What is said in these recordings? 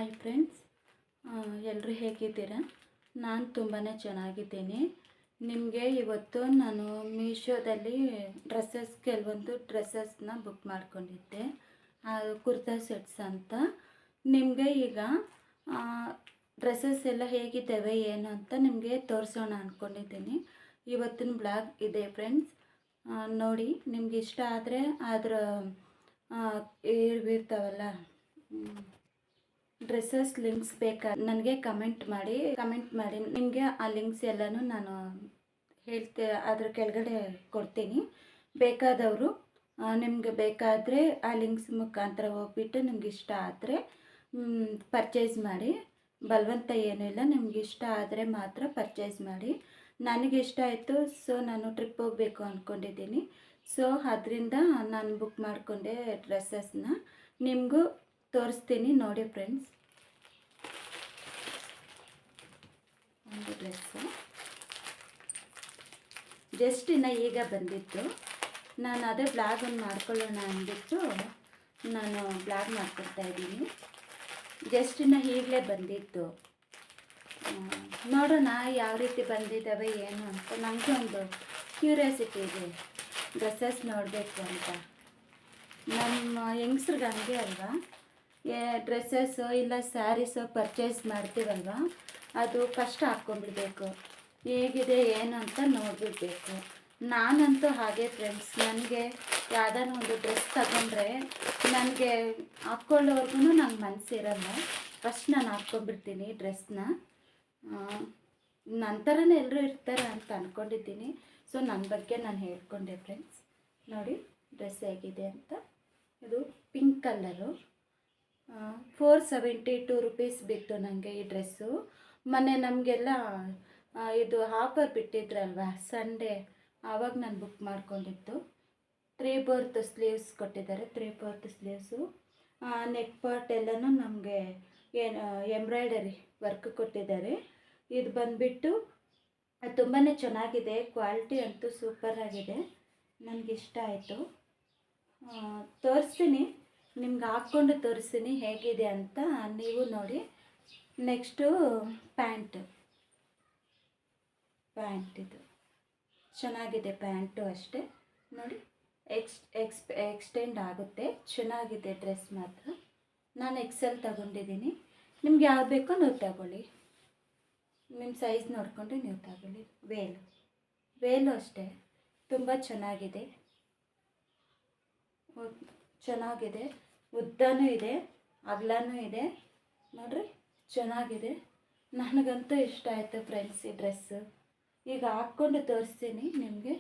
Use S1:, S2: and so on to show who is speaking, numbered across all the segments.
S1: Hi friends, ಎಲ್ಲರೂ ಹೇಗಿದ್ದೀರಾ? ನಾನು ತುಂಬಾ ಚೆನ್ನಾಗಿದ್ದೀನಿ. ನಿಮಗೆ ಇವತ್ತು ನಾನು ಮೀಶೋದಲ್ಲಿ ಕೆಲವೊಂದು ಡ್ರೆಸ್ಸಸ್ನ ಬುಕ್ ಮಾಡ್ಕೊಂಡಿದ್ದೆ, ಕುರ್ತಾ ಸೆಟ್ಸ್ ಅಂತ. ನಿಮಗೆ ಈಗ ಡ್ರೆಸ್ಸಸ್ ಎಲ್ಲ ಹೇಗಿದ್ದಾವೆ ಏನು ಅಂತ ನಿಮಗೆ ತೋರಿಸೋಣ ಅಂದ್ಕೊಂಡಿದ್ದೀನಿ. ಇವತ್ತಿನ ಬ್ಲಾಗ್ ಇದೆ ಫ್ರೆಂಡ್ಸ್. ನೋಡಿ, ನಿಮ್ಗೆ ಇಷ್ಟ ಆದರೆ ಅದರ ಇರ್ತಾವಲ್ಲ ಡ್ರೆಸ್ಸಸ್ ಲಿಂಕ್ಸ್ ನನಗೆ ಕಮೆಂಟ್ ಮಾಡಿ ನಿಮಗೆ ಆ ಲಿಂಕ್ಸ್ ಎಲ್ಲನೂ ನಾನು ಅದ್ರ ಕೆಳಗಡೆ ಕೊಡ್ತೀನಿ. ಬೇಕಾದವರು ನಿಮಗೆ ಬೇಕಾದರೆ ಆ ಲಿಂಕ್ಸ್ ಮುಖಾಂತರ ಹೋಗ್ಬಿಟ್ಟು ನಿಮ್ಗೆ ಇಷ್ಟ ಆದರೆ ಪರ್ಚೇಸ್ ಮಾಡಿ. ಬಲವಂತ ಏನೂ ಇಲ್ಲ, ನಿಮ್ಗೆ ಇಷ್ಟ ಆದರೆ ಮಾತ್ರ ಪರ್ಚೇಸ್ ಮಾಡಿ. ನನಗೆ ಇಷ್ಟ ಆಯಿತು, ಸೊ ನಾನು ಟ್ರಿಪ್ ಹೋಗಬೇಕು ಅಂದ್ಕೊಂಡಿದ್ದೀನಿ. ಸೊ ಅದರಿಂದ ನಾನು ಬುಕ್ ಮಾಡಿಕೊಂಡೆ ಡ್ರೆಸ್ಸಸ್ನ. ನಿಮಗೂ ತೋರಿಸ್ತೀನಿ ನೋಡಿ ಫ್ರೆಂಡ್ಸ್. ಒಂದು ಡ್ರೆಸ್ಸು ಜಸ್ಟ್ ಈಗ ಬಂದಿತ್ತು. ನಾನು ಅದೇ ಬ್ಲಾಗನ್ನು ಮಾಡ್ಕೊಳ್ಳೋಣ ಅಂದ್ಬಿಟ್ಟು ನಾನು ಬ್ಲಾಗ್ ಮಾಡ್ಕೊಳ್ತಾಯಿದ್ದೀನಿ. ಜಸ್ಟ್ ಈಗಲೇ ಬಂದಿತ್ತು. ನೋಡೋಣ ಯಾವ ರೀತಿ ಬಂದಿದ್ದಾವೆ ಏನು ಅಂತ. ನನಗೆ ಒಂದು ಕ್ಯೂರಿಯಾಸಿಟಿ ಇದೆ, ಡ್ರೆಸ್ಸಸ್ ನೋಡಬೇಕು ಅಂತ. ನಮ್ಮ ಹೆಂಗಸ್ರಿಗೆ ಹಂಗೆ ಅಲ್ವಾ, ಡ್ರೆಸ್ಸಸ್ಸು ಇಲ್ಲ ಸ್ಯಾರೀಸು ಪರ್ಚೇಸ್ ಮಾಡ್ತೀವಲ್ವ, ಅದು ಫಸ್ಟ್ ಹಾಕ್ಕೊಂಡ್ಬಿಡ್ಬೇಕು, ಹೇಗಿದೆ ಏನು ಅಂತ ನೋಡಿಬಿಡ್ಬೇಕು. ನಾನಂತೂ ಹಾಗೆ ಫ್ರೆಂಡ್ಸ್. ನನಗೆ ಯಾವುದಾದ್ರು ಒಂದು ಡ್ರೆಸ್ ತಗೊಂಡ್ರೆ ನನಗೆ ಹಾಕ್ಕೊಳ್ಳೋರ್ಗು ನಂಗೆ ಮನಸ್ಸಿರಲ್ಲ. ಫಸ್ಟ್ ನಾನು ಹಾಕ್ಕೊಂಡ್ಬಿಡ್ತೀನಿ ಡ್ರೆಸ್ನ. ನಂತರನೇ ಎಲ್ಲರೂ ಇರ್ತಾರೆ ಅಂತ ಅಂದ್ಕೊಂಡಿದ್ದೀನಿ. ಸೊ ನನ್ನ ಬಗ್ಗೆ ನಾನು ಹೇಳ್ಕೊಂಡೆ ಫ್ರೆಂಡ್ಸ್. ನೋಡಿ ಡ್ರೆಸ್ ಹೇಗಿದೆ ಅಂತ. ಇದು ಪಿಂಕ್ ಕಲರು. 472 ರೂಪೀಸ್ ಬಿತ್ತು ನನಗೆ ಈ ಡ್ರೆಸ್ಸು. ಮೊನ್ನೆ ನಮಗೆಲ್ಲ ಇದು ಆಫರ್ ಬಿಟ್ಟಿದ್ರಲ್ವ ಸಂಡೇ, ಆವಾಗ ನಾನು ಬುಕ್ ಮಾಡ್ಕೊಂಡಿದ್ದು. 3/4 ಸ್ಲೀವ್ಸ್ ಕೊಟ್ಟಿದ್ದಾರೆ. 3/4 ಸ್ಲೀವ್ಸು. ನೆಕ್ ಪಾರ್ಟ್ ಎಲ್ಲನೂ ನಮಗೆ ಏನು ಎಂಬ್ರಾಯ್ಡರಿ ವರ್ಕ್ ಕೊಟ್ಟಿದ್ದಾರೆ. ಇದು ಬಂದುಬಿಟ್ಟು ತುಂಬಾ ಚೆನ್ನಾಗಿದೆ. ಕ್ವಾಲಿಟಿ ಅಂತೂ ಸೂಪರಾಗಿದೆ, ನನಗಿಷ್ಟ ಆಯಿತು. ತೋರಿಸ್ತೀನಿ ನಿಮ್ಗೆ, ಹಾಕ್ಕೊಂಡು ತೋರಿಸ್ತೀನಿ ಹೇಗಿದೆ ಅಂತ, ನೀವು ನೋಡಿ. ನೆಕ್ಸ್ಟು ಪ್ಯಾಂಟ್ ಇದು ಚೆನ್ನಾಗಿದೆ. ಪ್ಯಾಂಟು ಅಷ್ಟೇ ನೋಡಿ, ಎಕ್ಸ್ಟೆಂಡ್ ಆಗುತ್ತೆ. ಚೆನ್ನಾಗಿದೆ ಡ್ರೆಸ್ ಮಾತ್ರ. ನಾನು ಎಕ್ಸೆಲ್ ತಗೊಂಡಿದ್ದೀನಿ. ನಿಮ್ಗೆ ಯಾವ್ದು ಬೇಕೋ ನೀವು ತಗೊಳ್ಳಿ, ನಿಮ್ಮ ಸೈಜ್ ನೋಡಿಕೊಂಡು ನೀವು ತಗೊಳ್ಳಿ. ವೇಲು ಅಷ್ಟೇ ತುಂಬ ಚೆನ್ನಾಗಿದೆ. ಉದ್ದನೂ ಇದೆ, ಅಗಲನೂ ಇದೆ. ನೋಡ್ರಿ ಚೆನ್ನಾಗಿದೆ. ನನಗಂತೂ ಇಷ್ಟ ಆಯಿತು ಫ್ರೆಂಡ್ಸ್ ಈ ಡ್ರೆಸ್ಸು. ಈಗ ಹಾಕ್ಕೊಂಡು ತೋರಿಸ್ತೀನಿ ನಿಮಗೆ.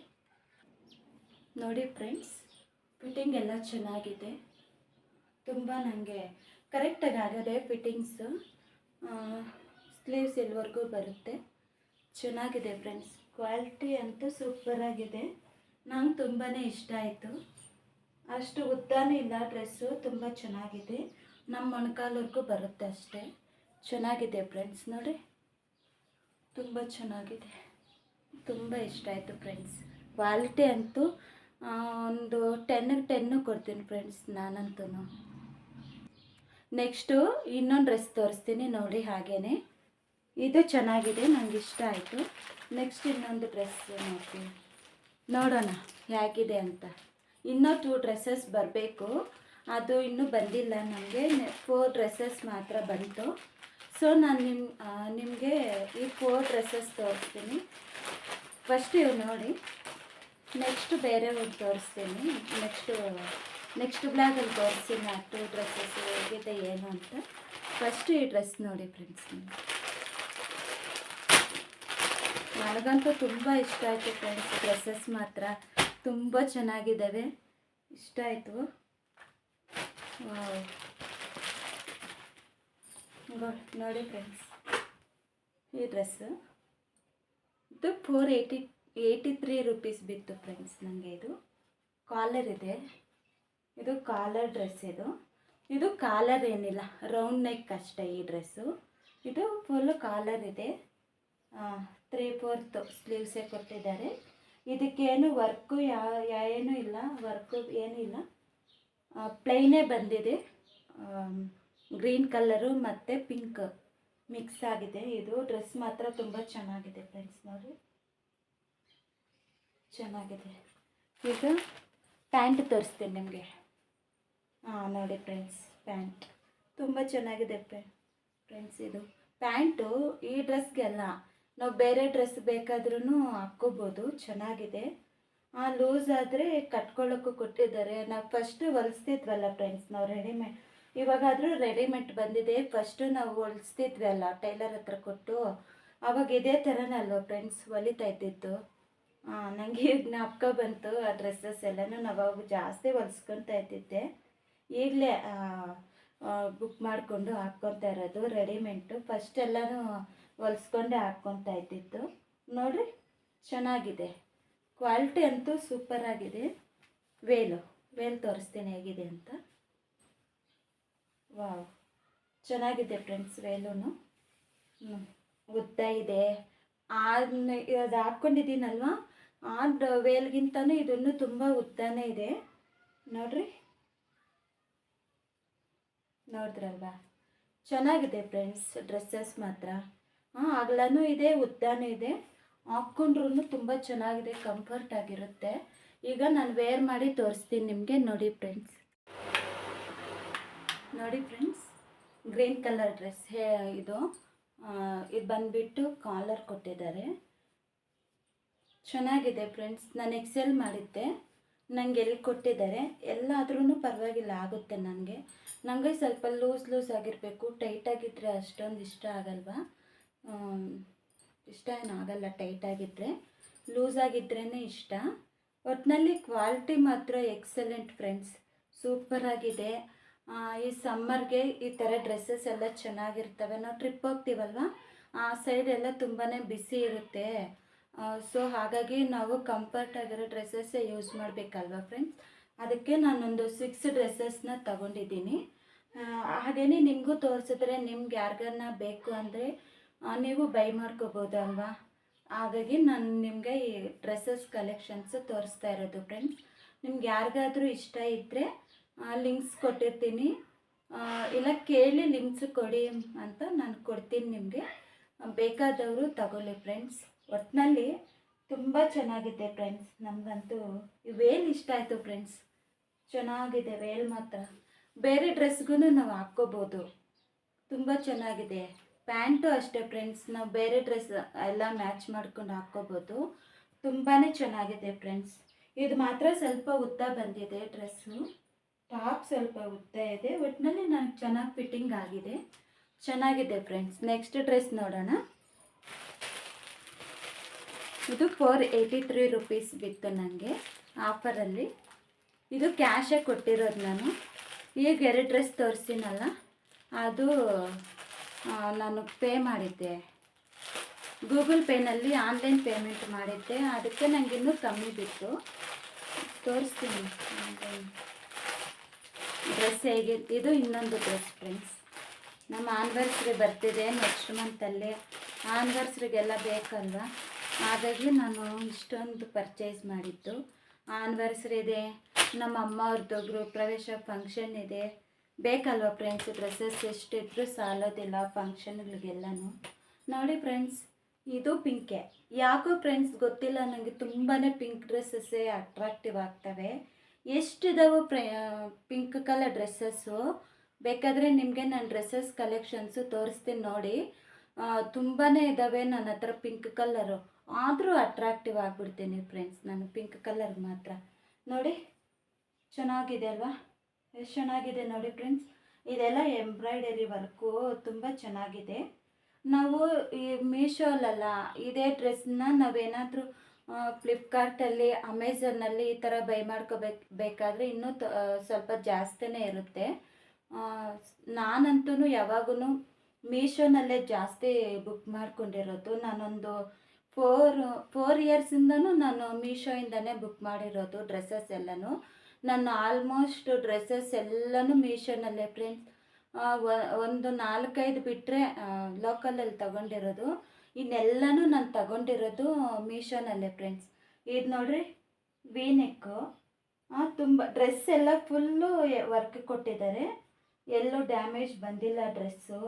S1: ನೋಡಿ ಫ್ರೆಂಡ್ಸ್, ಫಿಟ್ಟಿಂಗ್ ಎಲ್ಲ ಚೆನ್ನಾಗಿದೆ. ತುಂಬ ನನಗೆ ಕರೆಕ್ಟಾಗಿ ಆಗಿದೆ ಫಿಟ್ಟಿಂಗ್ಸು. ಸ್ಲೀವ್ಸ್ ಎಲ್ಲಿವರೆಗೂ ಬರುತ್ತೆ. ಚೆನ್ನಾಗಿದೆ ಫ್ರೆಂಡ್ಸ್. ಕ್ವಾಲಿಟಿ ಅಂತೂ ಸೂಪರಾಗಿದೆ. ನಂಗೆ ತುಂಬಾ ಇಷ್ಟ ಆಯಿತು. ಅಷ್ಟು ಉದ್ದನೂ ಇಲ್ಲ ಡ್ರೆಸ್ಸು, ತುಂಬ ಚೆನ್ನಾಗಿದೆ. ನಮ್ಮ ಮೊಣಕಾಲವರೆಗೂ ಬರುತ್ತೆ ಅಷ್ಟೇ. ಚೆನ್ನಾಗಿದೆ ಫ್ರೆಂಡ್ಸ್. ನೋಡಿ ತುಂಬ ಚೆನ್ನಾಗಿದೆ. ತುಂಬ ಇಷ್ಟ ಆಯಿತು ಫ್ರೆಂಡ್ಸ್. ಕ್ವಾಲಿಟಿ ಅಂತೂ ಒಂದು 10ಗೆ 10 ಕೊಡ್ತೀನಿ ಫ್ರೆಂಡ್ಸ್ ನಾನಂತೂ. ನೆಕ್ಸ್ಟು ಇನ್ನೊಂದು ಡ್ರೆಸ್ ತೋರಿಸ್ತೀನಿ ನೋಡಿ. ಹಾಗೇ ಇದು ಚೆನ್ನಾಗಿದೆ, ನನಗೆ ಇಷ್ಟ ಆಯಿತು. ನೆಕ್ಸ್ಟ್ ಇನ್ನೊಂದು ಡ್ರೆಸ್ ನೋಡ್ತೀನಿ, ನೋಡೋಣ ಹೇಗಿದೆ ಅಂತ. ಇನ್ನೂ 2 ಡ್ರೆಸ್ಸಸ್ ಬರಬೇಕು, ಅದು ಇನ್ನೂ ಬಂದಿಲ್ಲ ನಮಗೆ. 4 ಡ್ರೆಸ್ಸಸ್ ಮಾತ್ರ ಬಂತು. ಸೊ ನಾನು ನಿಮಗೆ ಈ 4 ಡ್ರೆಸ್ಸಸ್ ತೋರಿಸ್ತೀನಿ. ಫಸ್ಟ್ ಇವು ನೋಡಿ, ನೆಕ್ಸ್ಟ್ ಬೇರೆ ಒಂದು ತೋರಿಸ್ತೀನಿ. ನೆಕ್ಸ್ಟ್ ಬ್ಲಾಗಲ್ಲಿ ತೋರಿಸ್ತೀನಿ ಆ 2 ಡ್ರೆಸ್ಸಸ್ ಹೇಗಿದೆ ಏನು ಅಂತ. ಫಸ್ಟ್ ಈ ಡ್ರೆಸ್ ನೋಡಿ ಫ್ರೆಂಡ್ಸ್. ನನಗಂತೂ ತುಂಬ ಇಷ್ಟ ಆಯಿತು ಫ್ರೆಂಡ್ಸ್. ಡ್ರೆಸ್ಸಸ್ ಮಾತ್ರ ತುಂಬ ಚೆನ್ನಾಗಿದ್ದಾವೆ, ಇಷ್ಟ ಆಯಿತು. ನೋಡಿ ಫ್ರೆಂಡ್ಸ್, ಈ ಡ್ರೆಸ್ಸು ಇದು 483 ರೂಪೀಸ್ ಬಿತ್ತು ಫ್ರೆಂಡ್ಸ್ ನನಗೆ. ಇದು ಕಾಲರ್ ಇದೆ, ಇದು ಕಾಲರ್ ಡ್ರೆಸ್. ಇದು ಕಾಲರ್ ಏನಿಲ್ಲ, ರೌಂಡ್ ನೆಕ್ ಅಷ್ಟೇ ಈ ಡ್ರೆಸ್ಸು. ಇದು ಫುಲ್ಲು ಕಾಲರ್ ಇದೆ. 3/4 ಸ್ಲೀವ್ಸೇ ಕೊಟ್ಟಿದ್ದಾರೆ. ಇದಕ್ಕೇನು ವರ್ಕು ಏನೂ ಇಲ್ಲ, ವರ್ಕು ಏನೂ ಇಲ್ಲ, ಪ್ಲೈನೇ ಬಂದಿದೆ. ಗ್ರೀನ್ ಕಲರು ಮತ್ತು ಪಿಂಕ್ ಮಿಕ್ಸ್ ಆಗಿದೆ. ಇದು ಡ್ರೆಸ್ ಮಾತ್ರ ತುಂಬ ಚೆನ್ನಾಗಿದೆ ಫ್ರೆಂಡ್ಸ್, ನೋಡಿ ಚೆನ್ನಾಗಿದೆ. ಈಗ ಪ್ಯಾಂಟ್ ತೋರಿಸ್ತೀನಿ ನಿಮಗೆ. ನೋಡಿ ಫ್ರೆಂಡ್ಸ್, ಪ್ಯಾಂಟ್ ತುಂಬ ಚೆನ್ನಾಗಿದೆ ಫ್ರೆಂಡ್ಸ್. ಇದು ಪ್ಯಾಂಟು ಈ ಡ್ರೆಸ್ಗೆಲ್ಲ, ನಾವು ಬೇರೆ ಡ್ರೆಸ್ ಬೇಕಾದ್ರೂ ಹಾಕ್ಕೋಬೋದು, ಚೆನ್ನಾಗಿದೆ. ಲೂಸ್ ಆದರೆ ಕಟ್ಕೊಳ್ಳೋಕ್ಕೂ ಕೊಟ್ಟಿದ್ದಾರೆ. ನಾವು ಫಸ್ಟ್ ಹೊಲಿಸ್ತಿದ್ವಲ್ಲ ಫ್ರೆಂಡ್ಸ್, ನಾವು ರೆಡಿಮೇಡ್, ಇವಾಗಾದರೂ ರೆಡಿಮೇಡ್ ಬಂದಿದೆ. ಫಸ್ಟು ನಾವು ಹೊಲಿಸ್ತಿದ್ವಿ ಅಲ್ಲ ಟೈಲರ್ ಹತ್ರ ಕೊಟ್ಟು, ಆವಾಗ ಇದೇ ಥರನಲ್ವ ಫ್ರೆಂಡ್ಸ್ ಹೊಲಿತಾ ಇದ್ದಿದ್ದು. ನನಗೆ ಈಗ ಜ್ಞಾಪಕ ಬಂತು, ಆ ಡ್ರೆಸ್ಸಸ್ ಎಲ್ಲನೂ ನಾವು ಅವಾಗ ಜಾಸ್ತಿ ಹೊಲಿಸ್ಕೊತಾ ಇದ್ದಿದ್ದೆ. ಈಗಲೇ ಬುಕ್ ಮಾಡಿಕೊಂಡು ಹಾಕ್ಕೊತಾ ಇರೋದು ರೆಡಿಮೇಡು. ಫಸ್ಟ್ ಎಲ್ಲನೂ ಹೊಲಿಸ್ಕೊಂಡೆ ಹಾಕ್ಕೊತಾ ಇದ್ದಿದ್ದು. ನೋಡಿರಿ ಚೆನ್ನಾಗಿದೆ, ಕ್ವಾಲಿಟಿ ಅಂತೂ ಸೂಪರಾಗಿದೆ. ವೇಲ್ ತೋರಿಸ್ತೀನಿ ಹೇಗಿದೆ ಅಂತ. ವಾವ್, ಚೆನ್ನಾಗಿದೆ ಫ್ರೆಂಡ್ಸ್. ವೇಲೂ ಉದ್ದ ಇದೆ. ಅದು ಹಾಕ್ಕೊಂಡಿದ್ದೀನಲ್ವ, ಆ ವೇಲ್ಗಿಂತನೂ ಇದನ್ನು ತುಂಬ ಉದ್ದನೇ ಇದೆ. ನೋಡಿದ್ರಲ್ವಾ, ಚೆನ್ನಾಗಿದೆ ಫ್ರೆಂಡ್ಸ್ ಡ್ರೆಸ್ಸಸ್ ಮಾತ್ರ. ಅಗಲನೂ ಇದೆ, ಉದ್ದನೂ ಇದೆ. ಹಾಕ್ಕೊಂಡ್ರೂ ತುಂಬ ಚೆನ್ನಾಗಿದೆ, ಕಂಫರ್ಟ್ ಆಗಿರುತ್ತೆ. ಈಗ ನಾನು ವೇರ್ ಮಾಡಿ ತೋರಿಸ್ತೀನಿ ನಿಮಗೆ. ನೋಡಿ ಫ್ರೆಂಡ್ಸ್, ಗ್ರೀನ್ ಕಲರ್ ಡ್ರೆಸ್ ಇದು ಬಂದುಬಿಟ್ಟು ಕಾಲರ್ ಕೊಟ್ಟಿದ್ದಾರೆ. ಚೆನ್ನಾಗಿದೆ ಫ್ರೆಂಡ್ಸ್. ನಾನು ಎಕ್ಸೆಲ್ ಮಾಡಿದ್ದೆ, ನನಗೆ ಎಲ್ಲಿ ಕೊಟ್ಟಿದ್ದಾರೆ. ಎಲ್ಲಾದ್ರೂ ಪರವಾಗಿಲ್ಲ, ಆಗುತ್ತೆ ನನಗೆ ಸ್ವಲ್ಪ ಲೂಸ್ ಆಗಿರಬೇಕು. ಟೈಟಾಗಿದ್ದರೆ ಅಷ್ಟೊಂದು ಇಷ್ಟ ಆಗಲ್ವಾ, ಇಷ್ಟ ಏನಾಗಲ್ಲ ಟೈಟಾಗಿದ್ದರೆ. ಲೂಸಾಗಿದ್ರೇ ಇಷ್ಟ. ಒಟ್ಟಿನಲ್ಲಿ ಕ್ವಾಲಿಟಿ ಮಾತ್ರ ಎಕ್ಸಲೆಂಟ್ ಫ್ರೆಂಡ್ಸ್, ಸೂಪರಾಗಿದೆ. ಈ ಸಮ್ಮರ್ಗೆ ಈ ಥರ ಡ್ರೆಸ್ಸಸ್ ಎಲ್ಲ ಚೆನ್ನಾಗಿರ್ತವೆ. ನಾವು ಟ್ರಿಪ್ ಹೋಗ್ತೀವಲ್ವ, ಆ ಸೈಡ್ ಎಲ್ಲ ತುಂಬಾ ಬಿಸಿ ಇರುತ್ತೆ. ಸೊ ಹಾಗಾಗಿ ನಾವು ಕಂಫರ್ಟ್ ಆಗಿರೋ ಡ್ರೆಸ್ಸಸ್ಸೇ ಯೂಸ್ ಮಾಡಬೇಕಲ್ವ ಫ್ರೆಂಡ್ಸ್. ಅದಕ್ಕೆ ನಾನೊಂದು 6 ಡ್ರೆಸ್ಸಸ್ನ ತಗೊಂಡಿದ್ದೀನಿ. ಹಾಗೆಯೇ ನಿಮಗೂ ತೋರಿಸಿದ್ರೆ, ನಿಮ್ಗೆ ಯಾರಿಗಾನ ಬೇಕು ಅಂದರೆ ನೀವು ಬೈ ಮಾಡ್ಕೋಬೋದು ಅಲ್ವಾ. ಹಾಗಾಗಿ ನಾನು ನಿಮಗೆ ಈ ಡ್ರೆಸ್ಸಸ್ ಕಲೆಕ್ಷನ್ಸ್ ತೋರಿಸ್ತಾ ಇರೋದು ಫ್ರೆಂಡ್ಸ್. ನಿಮ್ಗೆ ಯಾರಿಗಾದ್ರೂ ಇಷ್ಟ ಇದ್ದರೆ ಲಿಂಕ್ಸ್ ಕೊಟ್ಟಿರ್ತೀನಿ, ಇಲ್ಲ ಕೇಳಿ ಲಿಂಕ್ಸ್ ಕೊಡಿ ಅಂತ ನಾನು ಕೊಡ್ತೀನಿ ನಿಮಗೆ. ಬೇಕಾದವರು ತಗೊಳ್ಳಿ ಫ್ರೆಂಡ್ಸ್. ಒಟ್ಟಿನಲ್ಲಿ ತುಂಬ ಚೆನ್ನಾಗಿದೆ ಫ್ರೆಂಡ್ಸ್. ನಮಗಂತೂ ವೇಲ್ ಇಷ್ಟ ಆಯಿತು ಫ್ರೆಂಡ್ಸ್, ಚೆನ್ನಾಗಿದೆ ವೇಲ್ ಮಾತ್ರ. ಬೇರೆ ಡ್ರೆಸ್ಗೂ ನಾವು ಹಾಕ್ಕೋಬೋದು, ತುಂಬ ಚೆನ್ನಾಗಿದೆ. ಪ್ಯಾಂಟು ಅಷ್ಟೇ ಫ್ರೆಂಡ್ಸ್, ನಾವು ಬೇರೆ ಡ್ರೆಸ್ ಎಲ್ಲ ಮ್ಯಾಚ್ ಮಾಡ್ಕೊಂಡು ಹಾಕ್ಕೋಬೋದು, ತುಂಬಾ ಚೆನ್ನಾಗಿದೆ ಫ್ರೆಂಡ್ಸ್. ಇದು ಮಾತ್ರ ಸ್ವಲ್ಪ ಉದ್ದ ಬಂದಿದೆ ಡ್ರೆಸ್ಸು, ಟಾಪ್ ಸ್ವಲ್ಪ ಉದ್ದ ಇದೆ. ಒಟ್ಟಿನಲ್ಲಿ ನನಗೆ ಚೆನ್ನಾಗಿ ಫಿಟ್ಟಿಂಗ್ ಆಗಿದೆ, ಚೆನ್ನಾಗಿದೆ ಫ್ರೆಂಡ್ಸ್. ನೆಕ್ಸ್ಟ್ ಡ್ರೆಸ್ ನೋಡೋಣ. ಇದು 483 ರುಪೀಸ್ ಬಿತ್ತು ನನಗೆ ಆಫರಲ್ಲಿ. ಇದು ಕ್ಯಾಶೇ ಕೊಟ್ಟಿರೋದು ನಾನು. ಈಗ 2 ಡ್ರೆಸ್ ತೋರಿಸ್ತೀನಲ್ಲ, ಅದು ನಾನು ಪೇ ಮಾಡಿದ್ದೆ ಗೂಗಲ್ ಪೇನಲ್ಲಿ, ಆನ್ಲೈನ್ ಪೇಮೆಂಟ್ ಮಾಡಿದ್ದೆ. ಅದಕ್ಕೆ ನನಗೆ ಇನ್ನೂ ಕಮ್ಮಿ ಬಿತ್ತು. ತೋರಿಸ್ತೀನಿ ಡ್ರೆಸ್ ಹೇಗೆ. ಇದು ಇನ್ನೊಂದು ಡ್ರೆಸ್ ಫ್ರೆಂಡ್ಸ್. ನಮ್ಮ ಆ್ಯನಿವರ್ಸ್ರಿ ಬರ್ತಿದೆ ನೆಕ್ಸ್ಟ್ ಮಂತಲ್ಲಿ. ಆ್ಯನಿವರ್ಸ್ರಿಗೆಲ್ಲ ಬೇಕಲ್ವ, ಹಾಗಾಗಿ ನಾನು ಇಷ್ಟೊಂದು ಪರ್ಚೇಸ್ ಮಾಡಿದ್ದು. ಆ್ಯನಿವರ್ಸ್ರಿ ಇದೆ, ನಮ್ಮ ಅಮ್ಮ ಅವ್ರದ್ದು ಗೃಹ ಪ್ರವೇಶ ಫಂಕ್ಷನ್ ಇದೆ, ಬೇಕಲ್ವ ಫ್ರೆಂಡ್ಸ್. ಡ್ರೆಸ್ಸಸ್ ಎಷ್ಟಿದ್ರೂ ಸಾಲೋದಿಲ್ಲ ಫಂಕ್ಷನ್ಗಳಿಗೆಲ್ಲನೂ. ನೋಡಿ ಫ್ರೆಂಡ್ಸ್, ಇದು ಪಿಂಕೆ. ಯಾಕೋ ಫ್ರೆಂಡ್ಸ್ ಗೊತ್ತಿಲ್ಲ, ನನಗೆ ತುಂಬಾ ಪಿಂಕ್ ಡ್ರೆಸ್ಸಸ್ಸೇ ಅಟ್ರಾಕ್ಟಿವ್ ಆಗ್ತವೆ. ಎಷ್ಟಿದಾವೆ ಪಿಂಕ್ ಕಲರ್ ಡ್ರೆಸ್ಸಸ್ಸು. ಬೇಕಾದರೆ ನಿಮಗೆ ನಾನು ಡ್ರೆಸ್ಸಸ್ ಕಲೆಕ್ಷನ್ಸು ತೋರಿಸ್ತೀನಿ ನೋಡಿ. ತುಂಬಾ ಇದ್ದಾವೆ ನನ್ನ ಹತ್ರ ಪಿಂಕ್ ಕಲರು. ಆದರೂ ಅಟ್ರಾಕ್ಟಿವ್ ಆಗಿಬಿಡ್ತೀನಿ ಫ್ರೆಂಡ್ಸ್ ನಾನು ಪಿಂಕ್ ಕಲರ್ ಮಾತ್ರ. ನೋಡಿ ಚೆನ್ನಾಗಿದೆ ಅಲ್ವಾ, ಎಷ್ಟು ಚೆನ್ನಾಗಿದೆ ನೋಡಿ ಫ್ರೆಂಡ್ಸ್. ಇದೆಲ್ಲ ಎಂಬ್ರಾಯ್ಡರಿ ವರ್ಕು ತುಂಬ ಚೆನ್ನಾಗಿದೆ. ನಾವು ಈ ಮೀಶೋಲಲ್ಲ ಇದೇ ಡ್ರೆಸ್ನ ನಾವೇನಾದರೂ ಫ್ಲಿಪ್ಕಾರ್ಟಲ್ಲಿ, ಅಮೆಝಾನಲ್ಲಿ ಈ ಥರ ಬೈ ಬೇಕಾದರೆ ಇನ್ನೂ ಸ್ವಲ್ಪ ಜಾಸ್ತಿನೇ ಇರುತ್ತೆ. ನಾನಂತೂ ಯಾವಾಗೂ ಮೀಶೋನಲ್ಲೇ ಜಾಸ್ತಿ ಬುಕ್ ಮಾಡ್ಕೊಂಡಿರೋದು. ನಾನೊಂದು 4 ಇಯರ್ಸಿಂದನೂ ನಾನು ಮೀಶೋಯಿಂದನೇ ಬುಕ್ ಮಾಡಿರೋದು ಡ್ರೆಸ್ಸಸ್ ಎಲ್ಲನೂ. ನಾನು ಆಲ್ಮೋಸ್ಟ್ ಡ್ರೆಸ್ಸಸ್ ಎಲ್ಲನೂ ಮೀಶೋನಲ್ಲೇ ಫ್ರೆಂಡ್ಸ್. ಒಂದು 4-5 ಬಿಟ್ಟರೆ ಲೋಕಲಲ್ಲಿ ತಗೊಂಡಿರೋದು, ಇನ್ನೆಲ್ಲನೂ ನಾನು ತಗೊಂಡಿರೋದು ಮೀಶೋನಲ್ಲೇ ಫ್ರೆಂಡ್ಸ್. ಇದು ನೋಡ್ರಿ, ವಿ ನೆಕ್ಕು. ತುಂಬ ಡ್ರೆಸ್ ಎಲ್ಲ ಫುಲ್ಲು ವರ್ಕ್ ಕೊಟ್ಟಿದ್ದಾರೆ. ಎಲ್ಲೂ ಡ್ಯಾಮೇಜ್ ಬಂದಿಲ್ಲ ಡ್ರೆಸ್ಸು.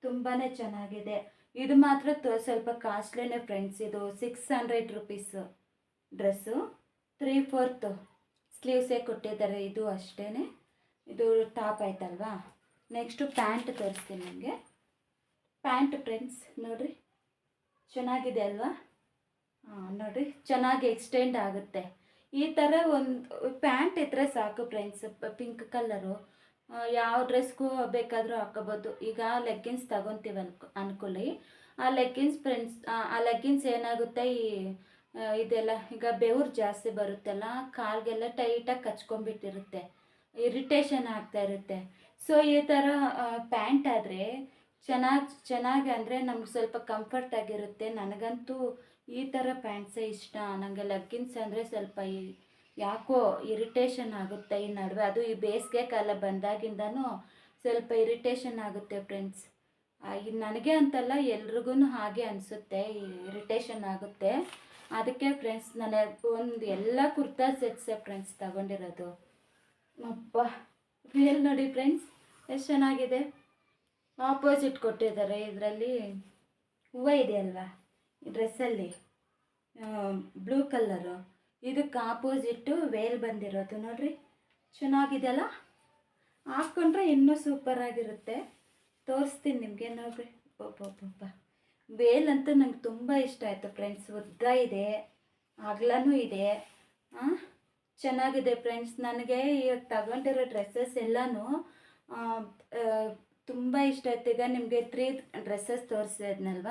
S1: ತುಂಬಾ ಚೆನ್ನಾಗಿದೆ. ಇದು ಮಾತ್ರ ಸ್ವಲ್ಪ ಕಾಸ್ಟ್ಲಿನೇ ಫ್ರೆಂಡ್ಸ್. ಇದು 600 ರುಪೀಸು ಡ್ರೆಸ್ಸು. 3/4 ಸ್ಲೀವ್ಸೇ ಕೊಟ್ಟಿದ್ದಾರೆ. ಇದು ಅಷ್ಟೇ. ಇದು ಟಾಪ್ ಆಯ್ತಲ್ವಾ. ನೆಕ್ಸ್ಟು ಪ್ಯಾಂಟ್ ತೋರಿಸ್ತೀನಿ ನಿಮಗೆ. ಪ್ಯಾಂಟ್ ಫ್ರೆಂಡ್ಸ್ ನೋಡಿರಿ, ಚೆನ್ನಾಗಿದೆ ಅಲ್ವಾ. ನೋಡಿರಿ, ಚೆನ್ನಾಗಿ ಎಕ್ಸ್ಟೆಂಡ್ ಆಗುತ್ತೆ. ಈ ಥರ ಒಂದು ಪ್ಯಾಂಟ್ ಇದ್ದರೆ ಸಾಕು ಫ್ರೆಂಡ್ಸ್. ಪಿಂಕ್ ಕಲರು ಯಾವ ಡ್ರೆಸ್ಗೂ ಬೇಕಾದರೂ ಹಾಕೋಬೋದು. ಈಗ ಲೆಗ್ಗಿನ್ಸ್ ತಗೊತೀವಿ ಅನ್ಕೊಳ್ಳಿ. ಆ ಲೆಗ್ಗಿನ್ಸ್ ಫ್ರೆಂಡ್ಸ್, ಆ ಲೆಗ್ಗಿನ್ಸ್ ಏನಾಗುತ್ತೆ, ಇದೆಲ್ಲ ಈಗ ಬೆವರು ಜಾಸ್ತಿ ಬರುತ್ತಲ್ಲ, ಕಾಲ್ಗೆಲ್ಲ ಟೈಟಾಗಿ ಕಚ್ಕೊಂಡ್ಬಿಟ್ಟಿರುತ್ತೆ, ಇರಿಟೇಷನ್ ಆಗ್ತಾ ಇರುತ್ತೆ. ಸೊ ಈ ಥರ ಪ್ಯಾಂಟ್ ಆದರೆ ಚೆನ್ನಾಗಿ ಅಂದರೆ ನಮ್ಗೆ ಸ್ವಲ್ಪ ಕಂಫರ್ಟ್ ಆಗಿರುತ್ತೆ. ನನಗಂತೂ ಈ ಥರ ಪ್ಯಾಂಟ್ಸೇ ಇಷ್ಟ. ನನಗೆ ಲೆಗ್ಗಿನ್ಸ್ ಅಂದರೆ ಸ್ವಲ್ಪ ಯಾಕೋ ಇರಿಟೇಷನ್ ಆಗುತ್ತೆ ಈ ನಡುವೆ. ಅದು ಈ ಬೇಸಿಗೆ ಕಾಲ ಬಂದಾಗಿಂದನೂ ಸ್ವಲ್ಪ ಇರಿಟೇಷನ್ ಆಗುತ್ತೆ ಫ್ರೆಂಡ್ಸ್. ನನಗೆ ಅಂತಲ್ಲ, ಎಲ್ರಿಗೂ ಹಾಗೆ ಅನಿಸುತ್ತೆ, ಇರಿಟೇಷನ್ ಆಗುತ್ತೆ. ಅದಕ್ಕೆ ಫ್ರೆಂಡ್ಸ್ ನಾನು ಒಂದು ಎಲ್ಲ ಕುರ್ತಾ ಸೆಟ್ಸೇ ಫ್ರೆಂಡ್ಸ್ ತಗೊಂಡಿರೋದು. ಅಪ್ಪ ರಿಯಲ್ ನೋಡಿ ಫ್ರೆಂಡ್ಸ್, ಎಷ್ಟು ಚೆನ್ನಾಗಿದೆ. ಆಪೋಸಿಟ್ ಕೊಟ್ಟಿದ್ದಾರೆ. ಇದರಲ್ಲಿ ಹೂವು ಇದೆಯಲ್ವಾ ಈ ಡ್ರೆಸ್ಸಲ್ಲಿ, ಬ್ಲೂ ಕಲರು. ಇದಕ್ಕೆ ಆಪೋಸಿಟ್ಟು ವೇಲ್ ಬಂದಿರೋದು ನೋಡ್ರಿ, ಚೆನ್ನಾಗಿದೆಯಲ್ಲ. ಹಾಕ್ಕೊಂಡ್ರೆ ಇನ್ನೂ ಸೂಪರಾಗಿರುತ್ತೆ. ತೋರಿಸ್ತೀನಿ ನಿಮಗೆ ನೋಡ್ರಿ. ಒಬ್ಬೊಬ್ಬೊಬ್ಬ ವೇಲ್ ಅಂತೂ ನಂಗೆ ತುಂಬ ಇಷ್ಟ ಆಯಿತು ಫ್ರೆಂಡ್ಸ್. ಉದ್ದ ಇದೆ, ಅಗಲನೂ ಇದೆ, ಚೆನ್ನಾಗಿದೆ ಫ್ರೆಂಡ್ಸ್. ನನಗೆ ಈಗ ತಗೊಂಡಿರೋ ಡ್ರೆಸ್ಸಸ್ ಎಲ್ಲನೂ ತುಂಬ ಇಷ್ಟ ಆಯ್ತು. ಈಗ ನಿಮಗೆ 3 ಡ್ರೆಸ್ಸಸ್ ತೋರಿಸಿದ್ನಲ್ವ,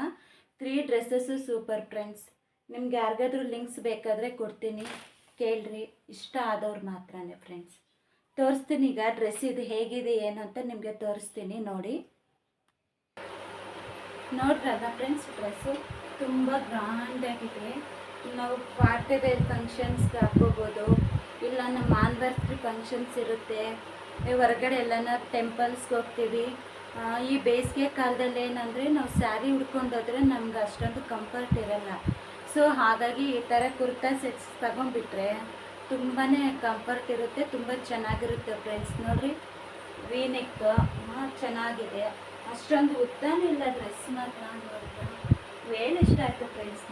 S1: 3 ಡ್ರೆಸ್ಸಸ್ಸು ಸೂಪರ್ ಫ್ರೆಂಡ್ಸ್. ನಿಮ್ಗೆ ಯಾರಿಗಾದ್ರೂ ಲಿಂಕ್ಸ್ ಬೇಕಾದರೆ ಕೊಡ್ತೀನಿ, ಕೇಳ್ರಿ. ಇಷ್ಟ ಆದವ್ರು ಮಾತ್ರನೇ ಫ್ರೆಂಡ್ಸ್. ತೋರಿಸ್ತೀನಿ ಈಗ ಡ್ರೆಸ್ ಇದು ಹೇಗಿದೆ ಏನು ಅಂತ ನಿಮಗೆ ತೋರಿಸ್ತೀನಿ ನೋಡಿ. ನೋಡ್ರಲ್ಲ ಫ್ರೆಂಡ್ಸ್, ಡ್ರೆಸ್ಸು ತುಂಬ ಗ್ರ್ಯಾಂಡಾಗಿದೆ. ನಾವು ಪಾರ್ಟಿ ವೇರ್ ಫಂಕ್ಷನ್ಸ್ಗೆ ಹಾಕೋಬೋದು, ಇಲ್ಲ ನಮ್ಮ ಆನಿವರ್ಸರಿ ಫಂಕ್ಷನ್ಸ್ ಇರುತ್ತೆ, ಹೊರಗಡೆ ಎಲ್ಲನ ಟೆಂಪಲ್ಸ್ಗೆ ಹೋಗ್ತೀವಿ. ಈ ಬೇಸಿಗೆ ಕಾಲದಲ್ಲಿ ಏನಂದರೆ ನಾವು ಸ್ಯಾರಿ ಉಡ್ಕೊಂಡೋದ್ರೆ ನಮ್ಗೆ ಅಷ್ಟೊಂದು ಕಂಫರ್ಟ್ ಇರಲ್ಲ. ಸೊ ಹಾಗಾಗಿ ಈ ಥರ ಕುರ್ತಾ ಸೆಟ್ಸ್ ತಗೊಂಡ್ಬಿಟ್ರೆ ತುಂಬಾ ಕಂಫರ್ಟ್ ಇರುತ್ತೆ, ತುಂಬ ಚೆನ್ನಾಗಿರುತ್ತೆ ಫ್ರೆಂಡ್ಸ್. ನೋಡಿರಿ, ವೀನೆಕ್ ಚೆನ್ನಾಗಿದೆ, ಅಷ್ಟೊಂದು ಉದ್ದನೂ ಇಲ್ಲ ಡ್ರೆಸ್ ಮಾತ್ರ. ನೋಡಿದ್ರೆ ವೇಲ್ ಇಷ್ಟ ಆಯಿತು ಫ್ರೆಂಡ್ಸ್.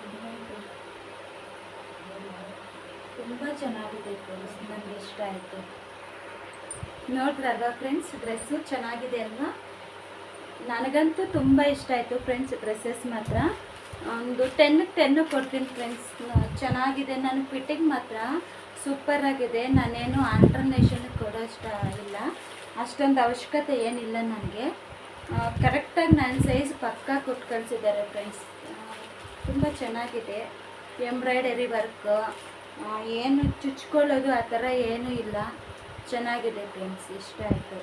S1: ತುಂಬ ಚೆನ್ನಾಗಿದೆ ಫ್ರೆಂಡ್ಸ್, ನನಗೆ ಇಷ್ಟ ಆಯಿತು. ನೋಡ್ರಲ್ವಾ ಫ್ರೆಂಡ್ಸ್, ಡ್ರೆಸ್ಸು ಚೆನ್ನಾಗಿದೆ ಅಲ್ವಾ. ನನಗಂತೂ ತುಂಬ ಇಷ್ಟ ಆಯಿತು ಫ್ರೆಂಡ್ಸ್. ಡ್ರೆಸ್ಸಸ್ ಮಾತ್ರ ಒಂದು 10ಕ್ಕೆ 10 ಕೊಡ್ತೀನಿ ಫ್ರೆಂಡ್ಸ್. ಚೆನ್ನಾಗಿದೆ. ನನ್ನ ಫಿಟ್ಟಿಂಗ್ ಮಾತ್ರ ಸೂಪರಾಗಿದೆ. ನಾನೇನು ಆಲ್ಟ್ರನೇಷನ್ ಕೊಡೋಷ್ಟ ಇಲ್ಲ, ಅಷ್ಟೊಂದು ಅವಶ್ಯಕತೆ ಏನಿಲ್ಲ ನನಗೆ. ಕರೆಕ್ಟಾಗಿ ನನ್ನ ಸೈಜ್ ಪಕ್ಕಾ ಕೊಟ್ಟು ಕಳಿಸಿದ್ದಾರೆ ಫ್ರೆಂಡ್ಸ್. ತುಂಬ ಚೆನ್ನಾಗಿದೆ. ಎಂಬ್ರಾಯ್ಡರಿ ವರ್ಕ್, ಏನು ಚುಚ್ಕೊಳ್ಳೋದು ಆ ಥರ ಏನೂ ಇಲ್ಲ, ಚೆನ್ನಾಗಿದೆ ಫ್ರೆಂಡ್ಸ್, ಇಷ್ಟ ಆಯಿತು.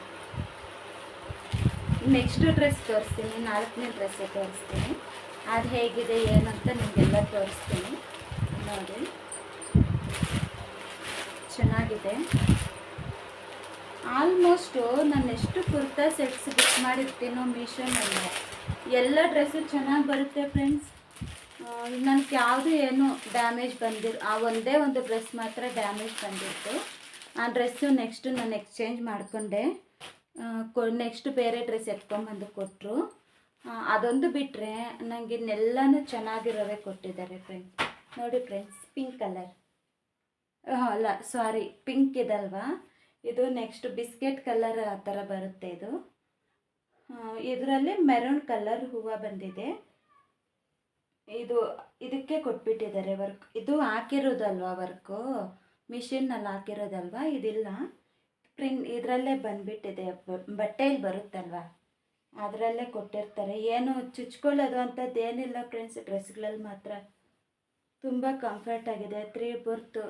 S1: ನೆಕ್ಸ್ಟ್ ಡ್ರೆಸ್ ತೋರಿಸ್ತೀನಿ, 4ನೇ ಡ್ರೆಸ್ಸೇ ತೋರಿಸ್ತೀನಿ. ಅದು ಹೇಗಿದೆ ಏನು ಅಂತ ನಿಮಗೆಲ್ಲ ತೋರಿಸ್ತೀನಿ ನೋಡಿ. ಚೆನ್ನಾಗಿದೆ. ಆಲ್ಮೋಸ್ಟು ನಾನು ಎಷ್ಟು ಕುರ್ತಾ ಸೆಟ್ಸ್ ಬುಕ್ ಮಾಡಿರ್ತೀನೋ ಮೀಶೋನಲ್ಲಿ, ಎಲ್ಲ ಡ್ರೆಸ್ಸು ಚೆನ್ನಾಗಿ ಬರುತ್ತೆ ಫ್ರೆಂಡ್ಸ್. ನನಗೆ ಯಾವುದು ಏನು ಡ್ಯಾಮೇಜ್ ಆ ಒಂದೇ ಒಂದು ಡ್ರೆಸ್ ಮಾತ್ರ ಡ್ಯಾಮೇಜ್ ಬಂದಿತ್ತು. ಆ ಡ್ರೆಸ್ಸು ನೆಕ್ಸ್ಟು ನಾನು ಎಕ್ಸ್ಚೇಂಜ್ ಮಾಡಿಕೊಂಡೆ. ನೆಕ್ಸ್ಟ್ ಬೇರೆ ಡ್ರೆಸ್ ಎತ್ಕೊಂಡ್ಬಂದು ಕೊಟ್ಟರು. ಅದೊಂದು ಬಿಟ್ಟರೆ ನನಗೆ ಇನ್ನೆಲ್ಲನೂ ಚೆನ್ನಾಗಿರೋವೇ ಕೊಟ್ಟಿದ್ದಾರೆ ಫ್ರೆಂಡ್ಸ್. ನೋಡಿ ಫ್ರೆಂಡ್ಸ್, ಪಿಂಕ್ ಕಲರ್, ಅಲ್ಲ ಸಾರಿ, ಪಿಂಕ್ ಇದಲ್ವಾ ಇದು. ನೆಕ್ಸ್ಟ್ ಬಿಸ್ಕೆಟ್ ಕಲರ್ ಆ ಥರ ಬರುತ್ತೆ ಇದು. ಇದರಲ್ಲಿ ಮೆರೂನ್ ಕಲರ್ ಹೂವು ಬಂದಿದೆ. ಇದಕ್ಕೆ ಕೊಟ್ಬಿಟ್ಟಿದ್ದಾರೆ ವರ್ಕ್. ಇದು ಹಾಕಿರೋದಲ್ವಾ ವರ್ಕು, ಮಿಷಿನ್ನಲ್ಲಿ ಹಾಕಿರೋದಲ್ವಾ, ಇದಿಲ್ಲ ಇದರಲ್ಲೇ ಬಂದುಬಿಟ್ಟಿದೆ. ಬಟ್ಟೆಯಲ್ಲಿ ಬರುತ್ತಲ್ವ ಅದರಲ್ಲೇ ಕೊಟ್ಟಿರ್ತಾರೆ. ಏನು ಚುಚ್ಕೊಳ್ಳೋದು ಅಂಥದ್ದು ಏನಿಲ್ಲ ಫ್ರೆಂಡ್ಸ್. ಡ್ರೆಸ್ಗಳಲ್ಲಿ ಮಾತ್ರ ತುಂಬ ಕಂಫರ್ಟ್ ಆಗಿದೆ. 3/4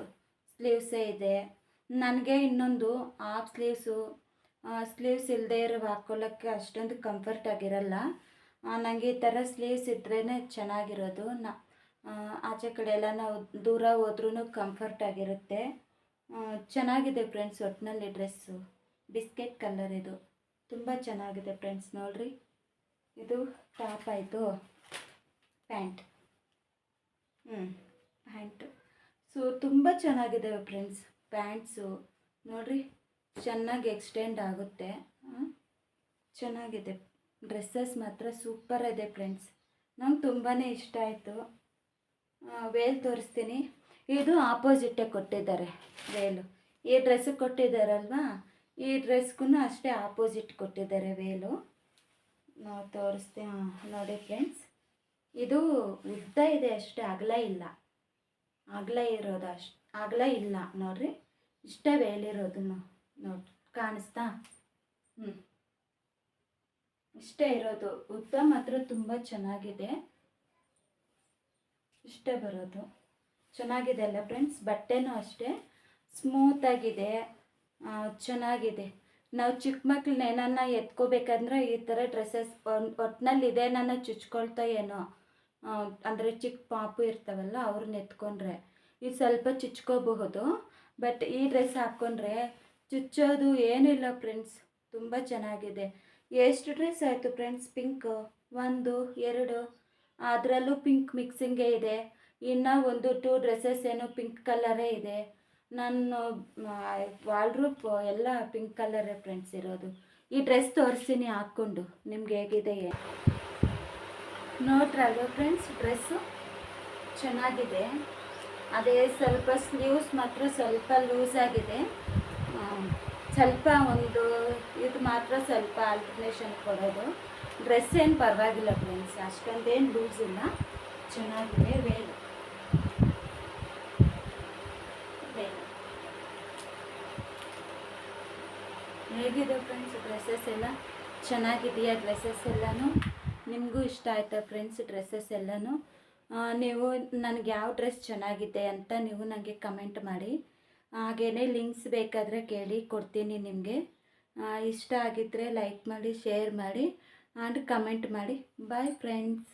S1: ಸ್ಲೀವ್ಸೇ ಇದೆ. ನನಗೆ ಇನ್ನೊಂದು ಹಾಫ್ ಸ್ಲೀವ್ಸ್ ಇಲ್ಲದೆ ಇರೋ ಹಾಕ್ಕೊಳ್ಳೋಕ್ಕೆ ಅಷ್ಟೊಂದು ಕಂಫರ್ಟ್ ಆಗಿರಲ್ಲ. ನನಗೆ ಈ ಥರ ಸ್ಲೀವ್ಸ್ ಇದ್ರೇ ಚೆನ್ನಾಗಿರೋದು. ಆಚೆ ಕಡೆ ಎಲ್ಲ ನಾವು ದೂರ ಹೋದ್ರೂ ಕಂಫರ್ಟ್ ಆಗಿರುತ್ತೆ. ಚೆನ್ನಾಗಿದೆ ಫ್ರೆಂಡ್ಸ್. ಒಟ್ಟಿನಲ್ಲಿ ಡ್ರೆಸ್ಸು ಬಿಸ್ಕೆಟ್ ಕಲರ್, ಇದು ತುಂಬ ಚೆನ್ನಾಗಿದೆ ಫ್ರೆಂಡ್ಸ್. ನೋಡಿರಿ, ಇದು ಟಾಪ್ ಆಯಿತು, ಪ್ಯಾಂಟ್ ಪ್ಯಾಂಟು. ಸೊ ತುಂಬ ಚೆನ್ನಾಗಿದೆ ಫ್ರೆಂಡ್ಸ್ ಪ್ಯಾಂಟ್ಸು. ನೋಡಿರಿ, ಚೆನ್ನಾಗಿ ಎಕ್ಸ್ಟೆಂಡ್ ಆಗುತ್ತೆ. ಚೆನ್ನಾಗಿದೆ. ಡ್ರೆಸ್ಸಸ್ ಮಾತ್ರ ಸೂಪರ್ ಇದೆ ಫ್ರೆಂಡ್ಸ್. ನಂಗೆ ತುಂಬಾ ಇಷ್ಟ ಆಯಿತು. ವೇಲ್ ತೋರಿಸ್ತೀನಿ. ಇದು ಆಪೋಸಿಟ್ಟೇ ಕೊಟ್ಟಿದ್ದಾರೆ ವೇಲು. ಈ ಡ್ರೆಸ್ಸಿಗೆ ಕೊಟ್ಟಿದ್ದಾರಲ್ವಾ, ಈ ಡ್ರೆಸ್ಗೂ ಅಷ್ಟೇ ಆಪೋಸಿಟ್ ಕೊಟ್ಟಿದ್ದಾರೆ ವೇಲು. ನಾವು ತೋರಿಸ್ತೀನಿ ನೋಡಿ ಫ್ರೆಂಡ್ಸ್. ಇದು ಉದ್ದ ಇದೆ ಅಷ್ಟೇ, ಅಗಲ ಇಲ್ಲ. ಅಗಲ ಇರೋದು ಅಗಲ ಇಲ್ಲ ನೋಡ್ರಿ. ಇಷ್ಟೇ ವೇಲಿರೋದು ನೋಡಿ, ಕಾಣಿಸ್ತಾ? ಇಷ್ಟೇ ಇರೋದು. ಉದ್ದ ಮಾತ್ರ ತುಂಬ ಚೆನ್ನಾಗಿದೆ. ಇಷ್ಟೇ ಬರೋದು. ಚೆನ್ನಾಗಿದೆ ಅಲ್ಲ ಫ್ರೆಂಡ್ಸ್. ಬಟ್ಟೆನೂ ಅಷ್ಟೇ ಸ್ಮೂತಾಗಿದೆ, ಚೆನ್ನಾಗಿದೆ. ನಾವು ಚಿಕ್ಕ ಮಕ್ಳನ್ನ ಏನನ್ನ ಎತ್ಕೋಬೇಕಂದ್ರೆ ಈ ಥರ ಡ್ರೆಸ್ಸಸ್ ಒಟ್ಟಿನಲ್ಲಿ ಇದೇನನ್ನ ಚುಚ್ಕೊಳ್ತಾ ಏನೋ, ಅಂದರೆ ಚಿಕ್ಕ ಪಾಪು ಇರ್ತಾವಲ್ಲ ಅವ್ರನ್ನ ಎತ್ಕೊಂಡ್ರೆ ಇದು ಸ್ವಲ್ಪ ಚುಚ್ಕೋಬಹುದು. ಬಟ್ ಈ ಡ್ರೆಸ್ ಹಾಕ್ಕೊಂಡ್ರೆ ಚುಚ್ಚೋದು ಏನೂ ಇಲ್ಲ ಫ್ರೆಂಡ್ಸ್. ತುಂಬ ಚೆನ್ನಾಗಿದೆ. ಎಷ್ಟು ಡ್ರೆಸ್ ಆಯಿತು ಫ್ರೆಂಡ್ಸ್? ಪಿಂಕ್ 1 2, ಅದರಲ್ಲೂ ಪಿಂಕ್ ಮಿಕ್ಸಿಂಗೇ ಇದೆ. ಇನ್ನು 1 2 ಡ್ರೆಸ್ಸಸ್ ಏನೋ ಪಿಂಕ್ ಕಲರೇ ಇದೆ. ನಾನು ವಾಲ್ಡ್ರೂಪ್ ಎಲ್ಲ ಪಿಂಕ್ ಕಲರೇ ಫ್ರೆಂಡ್ಸ್ ಇರೋದು. ಈ ಡ್ರೆಸ್ ತೋರಿಸ್ತೀನಿ ಹಾಕ್ಕೊಂಡು ನಿಮ್ಗೆ ಹೇಗಿದೆ ನೋಡ್ರಲ್ವ ಫ್ರೆಂಡ್ಸ್. ಡ್ರೆಸ್ಸು ಚೆನ್ನಾಗಿದೆ. ಅದೇ ಸ್ವಲ್ಪ ಸ್ಲೀವ್ಸ್ ಮಾತ್ರ ಸ್ವಲ್ಪ ಲೂಸ್ ಆಗಿದೆ. ಸ್ವಲ್ಪ ಒಂದು ಇದು ಮಾತ್ರ ಸ್ವಲ್ಪ ಆಲ್ಟರ್ನೇಷನ್ ಕೊಡೋದು. ಡ್ರೆಸ್ ಏನು ಪರವಾಗಿಲ್ಲ ಫ್ರೆಂಡ್ಸ್, ಅಷ್ಟೊಂದೇನು ಲೂಸ್ ಇಲ್ಲ, ಚೆನ್ನಾಗಿದೆ. ವೇಲು ಹೇಗಿದೆ ಫ್ರೆಂಡ್ಸ್? ಡ್ರೆಸ್ಸಸ್ ಎಲ್ಲ ಚೆನ್ನಾಗಿದೆಯಾ? ಡ್ರೆಸ್ಸಸ್ ಎಲ್ಲನೂ ನಿಮಗೂ ಇಷ್ಟ ಆಯ್ತಾ ಫ್ರೆಂಡ್ಸ್? ಡ್ರೆಸ್ಸಸ್ ಎಲ್ಲನೂ ನೀವು ನನಗೆ ಯಾವ ಡ್ರೆಸ್ ಚೆನ್ನಾಗಿದೆ ಅಂತ ನೀವು ನನಗೆ ಕಮೆಂಟ್ ಮಾಡಿ. ಹಾಗೆಯೇ ಲಿಂಕ್ಸ್ ಬೇಕಾದರೆ ಕೇಳಿ ಕೊಡ್ತೀನಿ ನಿಮಗೆ. ಇಷ್ಟ ಆಗಿದ್ದರೆ ಲೈಕ್ ಮಾಡಿ, ಶೇರ್ ಮಾಡಿ ಆ್ಯಂಡ್ ಕಮೆಂಟ್ ಮಾಡಿ. Bye friends.